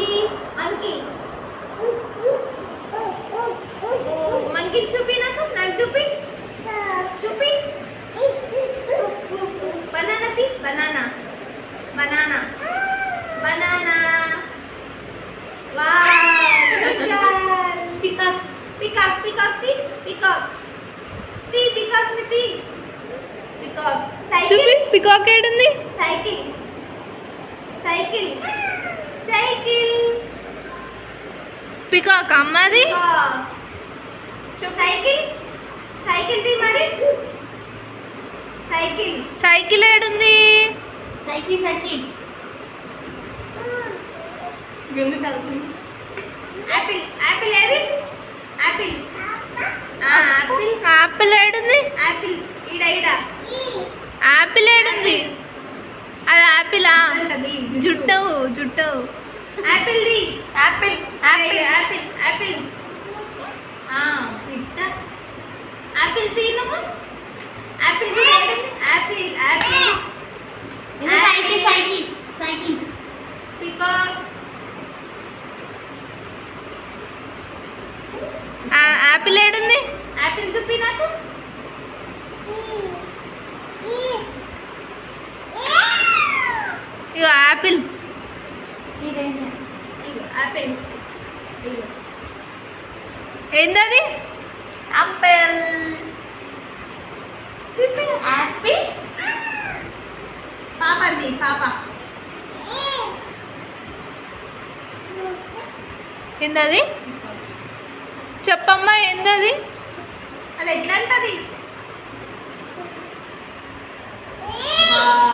monkey monkey monkey చూపి నాకు చూపి చూపి బనానా తి banana banana banana peacock peacock peacock తి పికాక్ తి పికాక్ ని తి పికాక్ సైకిల్ పికాక్ ఏడుంది సైకిల్ సైకిల్ సైకిల్ పికాక్ అమ్మది సైకిల్ సైకిల్ ది మరి సైకిల్ సైకిల్ ఏడుంది సైకిల్ సైకిల్ యాపిల్ యాపిల్ ఏది యాపిల్ యాపిల్ యాపిల్ ఏడుంది యాపిల్ ఈడ ఈడ యాపిల్ ఏడుంది అది యాపిలా జుట్టు జుట్టు యాపిల్ ది apple apple apple apple apple తినము apple apple apple cycle cycle cycle peacock apple ఏడుంది యాపిల్ చూపి నాకు ఇగో యాపిల్ యాపిల్ ఏందది యాపిల్ చూపి యాపిల్ పాప అండి పాప ఏందది చెప్పమ్మా ఏందది అలా ఎట్లా అంటది